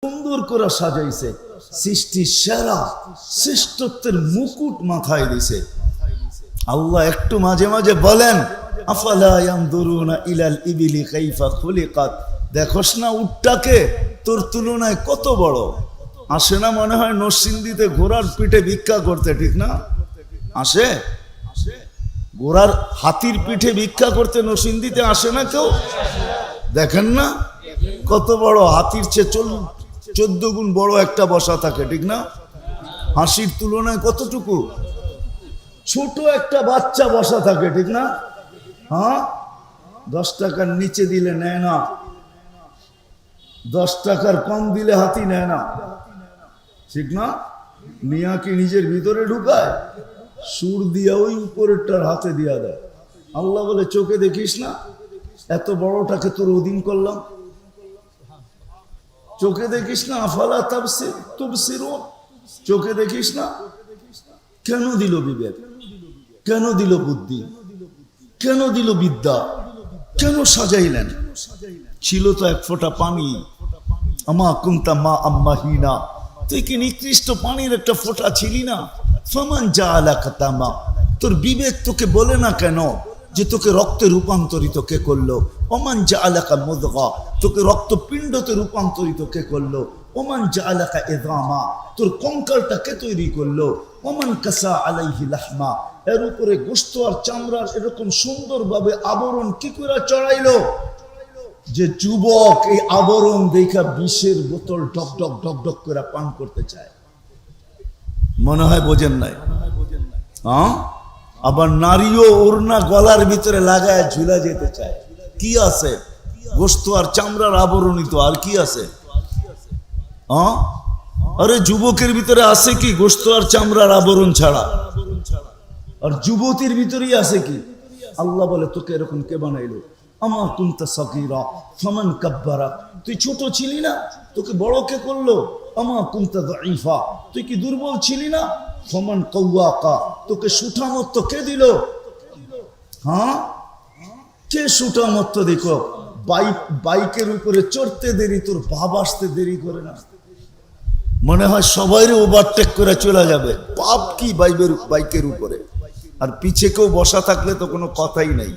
সুন্দর করে সাজাইছে, সৃষ্টির সেরা শ্রেষ্ঠত্বের মুকুট মাথায় দিছে। আল্লাহ একটু মাঝে মাঝে বলেন, আফালা ইয়ানদুরুনা ইলাল ইবিলি কাইফা খুলিকাত, দেখোস না উটটাকে তোর তুলনায় কত বড়। আসে না মনে হয় নরসিংদীতে ঘোড়ার পিঠে ভিক্ষা করতে, ঠিক না? আসে ঘোড়ার হাতির পিঠে ভিক্ষা করতে নরসিংদীতে আসে না কেউ? দেখেন না কত বড়, হাতির চেয়ে 14 গুণ বড় একটা বসা থাকে, ঠিক না? হাসির তুলনায় কতটুকু ছোট একটা বাচ্চা বসা থাকে, ঠিক না? হ্যাঁ, 10 টাকার নিচে দিলে নেয় না, 10 টাকার কম দিলে হাতি নেয় না, ঠিক না? মিয়া কি নিজের ভিতরে ঢুকায়? সুর দিয়া ওই উপরেরটার হাতে দিয়া দেয়। আল্লাহ বলে চোখে দেখিস না, এত বড়টাকে তোর অধীন করলাম, চোখে দেখিস না? আফালা তুবসিরুন, চোখে দেখিস না? কেন দিল বিবেক, কেন দিল বুদ্ধি, কেন দিল বিদ্যা, কেন সাজাইলেন? ছিল তো এক ফোঁটা পানি, আমা কুনতা মা আম্মাহিনা, তুই কি নিকৃষ্ট পানির একটা ফোঁটা ছিলি না? ফামান জাআলাকা তামা, তোর বিবেক তোকে বলে না কেন যে তোকে রক্তে রূপান্তরিত কে করলো? ওমান জাআলাকা মুদগা, তোকে রক্তপিণ্ডতে রূপান্তরিত কে করলো? ওমান জাআলাকা ইযামা, তোর কঙ্কালটা কে তৈরি করলো? ওমান কাসা আলাইহি লাহমা, এর উপরে গোশত আর চামড়ার এরকম সুন্দরভাবে আবরণ কি করে চড়াইলো যে যুবক এই আবরণ দেখা বিষের বোতল ডক ডক ডক ডক করে পান করতে চায়? মনে হয় বোঝেন নাই? হ্যাঁ, আবার নারীও ওড়না গলার ভিতরে লাগায় ঝুলা যেতে চায়। কি আছে? গোশত আর চামড়ার আবরণিত, আর কি আছে? হ্যাঁ, আরে যুবকের ভিতরে আছে কি গোশত আর চামড়ার আবরণ ছাড়া? আর যুবতীর ভিতরেই আছে কি? আল্লাহ বলে তোকে এরকম কে বানাইলো? আমা কুনতা সাগীরা ফামান কাব্বারা, তুই ছোট ছিলি না, তোকে বড় কে করলো? আমা কুনতা দাঈফা, তুই কি দুর্বল ছিলি না? ফামান কাওয়াকা, তোকে সুঠামত্ব কে দিল? হ্যাঁ, কে সুঠামত্ব দেখো? বাইকের উপরে চড়তে দেরি, তোর ভাব আসতে দেরি করে না? মনে হয় সবাইরে ওভারটেক করে চলে যাবে, পাপ কি বাইকের উপরে? আর পিছে কেউ বসা থাকলে তো কোনো কথাই নাই,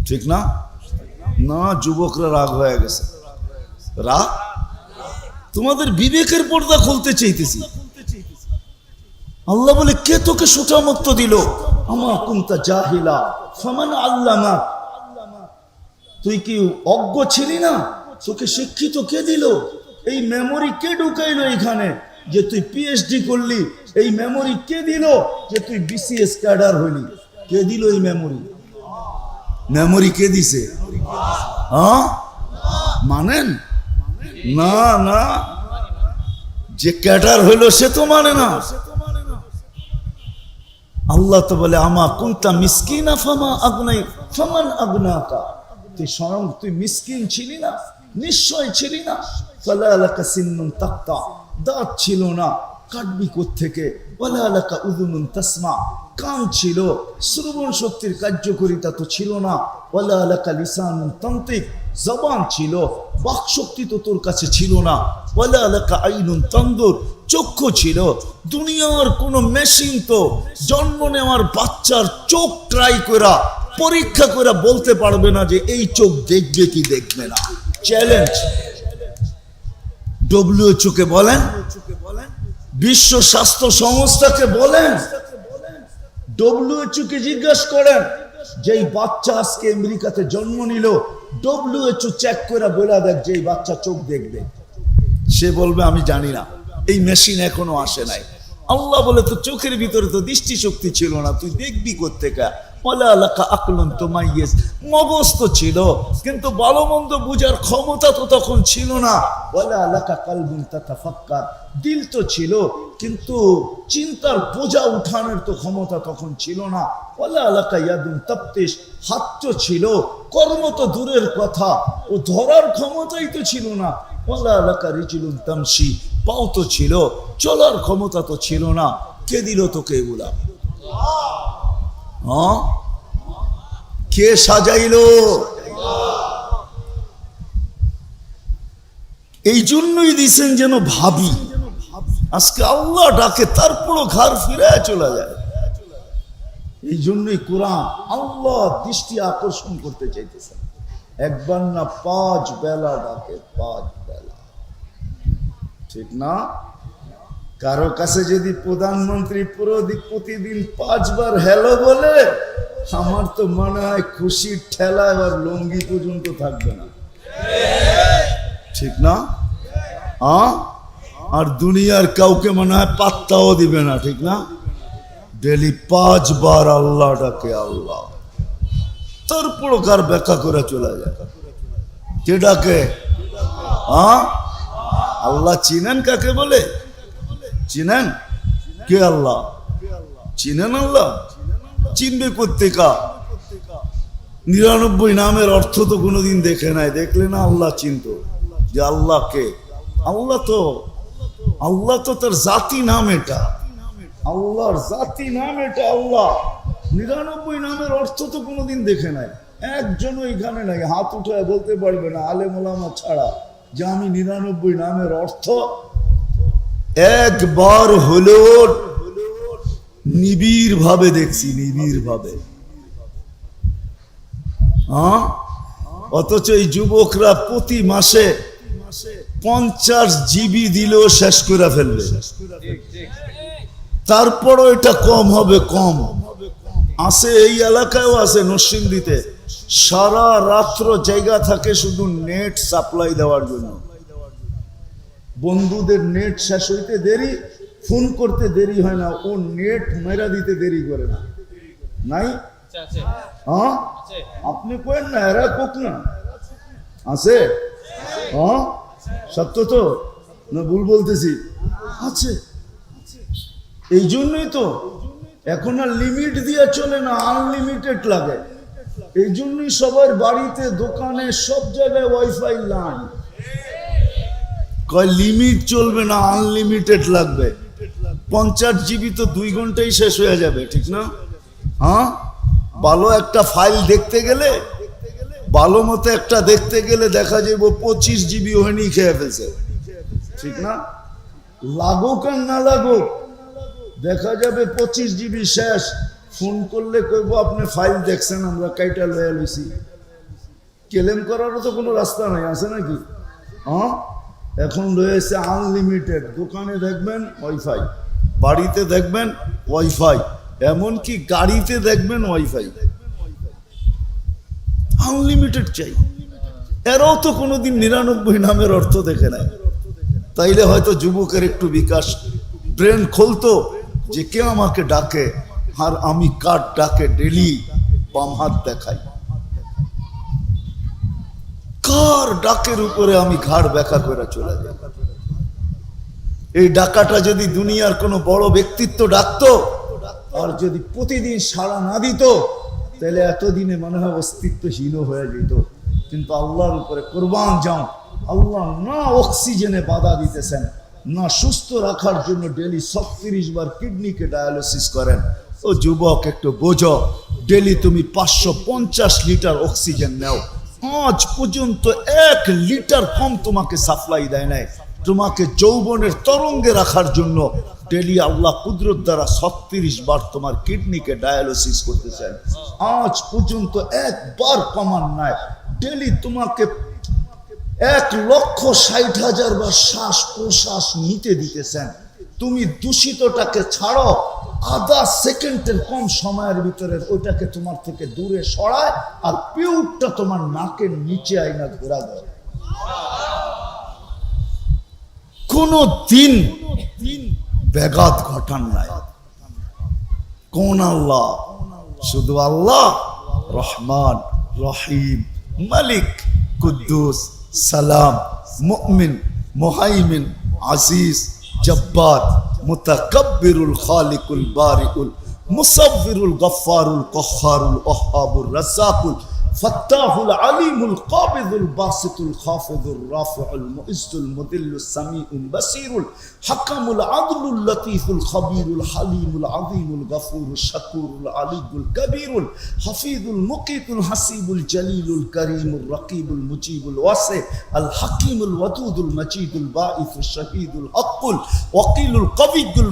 ঠিক না? না, যুবকরা রাগ হয়ে গেছে। রাগ? তোমাদের বিবেকের পর্দা খুলতে চাইতেছি। আল্লাহ বলে কে তোকে সুঠামত্ব দিল? আমা কুনতা জাহিলা ফামান আল্লামা, তুই কি অজ্ঞ ছিলি না, তোকে শিক্ষিত কে দিল? এই মেমোরি কে ঢুকাইলো এখানে যে তুই পিএইচডি করলি? এই মেমোরি কে দিল যে তুই বিসিএস ক্যাডার হইলি? কে দিল এই মেমোরি? মেমোরি কে দিছে? হ্যাঁ, মানেন না? না, যে ক্যাডার হইল সে তো মানে না। আল্লাহ তো বলে আমা কুনতা মিসকিনা ফামান আগনাকা, তুই স্বয়ং তুই মিসকিন ছিলি না? নিশ্চয় ছিলি না। ফালা লাকা সিন্নুন তাক্তা, দাঁত ছিল না, কাটবি কোত্থেকে? ওয়ালা লাকা উযুনুন তাসমা, কান ছিল, শ্রবণ শক্তির কার্যকারিতা তো ছিল না। ওয়ালা লাকা লিসানুন তানতিক, জবান ছিল, বাক শক্তি তো তোর কাছে ছিল না। ওয়ালা লাকা আইনুন তানদুর, চক্ষু ছিল। দুনিয়ার কোন মেশিন তো জন্ম নেওয়ার বাচ্চার চোখ ট্রাই করা, পরীক্ষা করে বলতে পারবে না যে এই চোখ দেখবে কি দেখবে না। চ্যালেঞ্জ। WHO কে বলেন, বিশ্ব স্বাস্থ্য সংস্থাকে বলেন, WHO কে জিজ্ঞাসা করেন, যেই বাচ্চা আজকে আমেরিকাতে জন্ম নিল, WHO চেক করে বলে দেখ যে এই বাচ্চা চোখ দেখবে। সে বলবে আমি জানি না, এই মেশিন এখনো আসে নাই। আল্লাহ বলে তো চোখের ভিতরে তো দৃষ্টি শক্তি ছিল না, তুই দেখবি কোত্থেকে? মগজ তো ছিল, কিন্তু ভালো মন্দ বুঝার ক্ষমতা তো তখন ছিল না। দিল তো ছিল, কিন্তু চিন্তার বোঝা উঠানোর তো ক্ষমতা তখন ছিল না। হাত তো ছিল, কর্ম তো দূরের কথা, ও ধরার ক্ষমতাই তো ছিল না। পাও তো ছিল, চলার ক্ষমতা তো ছিল না। কে দিল তোকে এগুলা? হ্যাঁ, কে সাজাইলো? এই জন্যই দিছেন যেন ভাবি। আজকে আল্লাহ ডাকে তারপরও ঘর ফিরে চলে যায়। এই জন্যই কোরআন আল্লাহ দৃষ্টি আকর্ষণ করতে চাইতেছেন। একবার না 5 বেলা ডাকে, 5 বেলা, ঠিক না? কারো কাছে যদি প্রধানমন্ত্রী প্রতিদিন 5 বার হ্যালো বলে, আমার তো মনে হয় খুশির ঠেলা এবার লঙ্গি পর্যন্ত থাকবে না, ঠিক না? আর দুনিয়ার কাউকে মনে হয় পাত্তাও দিবে না, ঠিক না? ডেলি 5 বার আল্লাহ ডাকে আল্লাহ, তারপরও কার ব্যাখ্যা করে চলে যায়। কে ডাকে? আল্লাহ চিনেন কাকে বলে? চিনেন? কে আল্লাহ? চিনেন আল্লাহ? চিনবে কোত্থেকা? 99 নামের অর্থ তো কোনোদিন দেখে নাই, দেখলে না আল্লাহ চিনত যে আল্লাহ কে। আল্লাহ তো তার জাতি নাম, এটা আল্লাহর জাতি নাম, এটা আল্লাহ। 99 নামের অর্থ তো কোনোদিন দেখে নাই, একজনও এখানে নাই হাত উঠায় বলতে পারবে না আলেম ওলামা ছাড়া যে আমি 99 নামের অর্থ একবার হলো নিবিড় ভাবে দেখছি, নিবিড় ভাবে। অথচ এই যুবকরা প্রতি মাসে 50 জিবি দিলেও শেষ করে ফেলবে, তারপরও এটা কম হবে, কম আছে। এই এলাকায়ও আছে, নরসিংদীতে সারা রাত্র জায়গা থাকে শুধু নেট সাপ্লাই দেওয়ার জন্য। বন্ধুদের নেট শেষ হইতে দেরি, ফোন করতে দেরি হয় না, ও নেট মেরা দিতে দেরি করে না। নাই? আপনি কেন না, এরা কোক না আছে? সত্য তো না ভুল বলতেছি? আছে। এই জন্যই তো এখন আর লিমিট দিয়ে চলে না, আনলিমিটেড লাগে। এই জন্যই সবার বাড়িতে, দোকানে, সব জায়গায় ওয়াইফাই লাইন। কয় লিমিট চলবে না, আনলিমিটেড লাগবে। 50 জিবি তো 2 ঘন্টায় শেষ হয়ে যাবে, ঠিক না? ভালো একটা ফাইল দেখতে গেলে, ভালো মতো একটা দেখতে গেলে দেখা যাবে 25 জিবি ওখানেই খেয়ে ফেলছে, ঠিক না? লাগুক আর না লাগুক দেখা যাবে 25 জিবি শেষ। ফোন করলে কইব আপনি ফাইল দেখছেন, আমরা কাইটা লয়ে লইছি। ক্লেম করারও তো কোনো রাস্তা নাই, আছে নাকি? এখন রয়েছে আনলিমিটেড। দোকানে দেখবেন ওয়াইফাই, বাড়িতে দেখবেন ওয়াইফাই, এমনকি গাড়িতে দেখবেন ওয়াইফাই। আনলিমিটেড চাই। এরাও তো কোনোদিন 99 নামের অর্থ দেখে নেয়। তাইলে হয়তো যুবকের একটু বিকাশ, ব্রেন খুলতো যে কে আমাকে ডাকে, আর আমি কার ডাকে ডেলি বাম হাত দেখাই, কার ডাকের উপরে আমি ঘাড় ব্যাখ্যা করে চলে যাই। এই ডাকাটা যদি দুনিয়ার কোনো বড় ব্যক্তিত্ব ডাকতো, আর যদি প্রতিদিন সাড়া না দিত, তাহলে এতদিনে মনে হয় অস্তিত্বহীন হয়ে যেত। কিন্তু আল্লাহর উপরে কোরবান যাও, আল্লাহ না অক্সিজেনে বাধা দিতেছেন, না সুস্থ রাখার জন্য ডেলি 36 বার কিডনিকে ডায়ালিসিস করেন। ও যুবক একটু বোঝো, ডেলি তুমি 550 লিটার অক্সিজেন নাও, আজ পর্যন্ত 1 লিটার কম তোমাকে সাপ্লাই দেয় নাই। তোমাকে যৌবনের তরঙ্গে রাখার জন্য ডেলি আল্লাহ কুদরত দ্বারা 36 বার তোমার কিডনিকে ডায়ালিসিস করতেছেন, আজ পর্যন্ত একবার কমান নাই। ডেলি তোমাকে 1,60,000 বার শ্বাস প্রশ্বাস নিতে দিতেছেন। তুমি দূষিতটাকে ছাড়ো, আধা সেকেন্ডের কম সময়ের ভিতরে ওইটাকে তোমার থেকে দূরে সরায়, আর পিউরটা তোমার নাকের নিচে আইনা ঘোরা দেয়। কোনো দিন ব্যাঘাত ঘটান নাই। কোন আল্লাহ? শুধু আল্লাহ রহমান, রহিম, মালিক, কুদ্দুস, সালাম, মুমিন, মুহাইমিন, আজিজ, জব্বার, মুতাকাব্বিরুল, খালিকুল, বারিকুল, মুসাব্বিরুল, গফফারুল, কহ্হারুল, ওয়াহ্হাবুর, রাজ্জাকুল, ফাত্তাহুল আলিমুল কাবিদুল বাসিতুল খাফিদুর রাফিউল মুইজ্জুল মুদিল্লুস সামিউল বাসিরুল হাকামুল আদলুল লতীফুল খবীরুল হালিমুল আযীমুল গফুরুশ শাকুরুল আলিয়ুল কবীরুল হাফিজুল মুকিতুল হাসিবুল জলিলুল করিমুর রকিবুল মুজিবুল ওয়াসি আল হাকিমুল ওয়াদুদুল মজিদুল বাঈসুশ শাহীদুল হকুল ওয়াকিলুল কবিয়ুল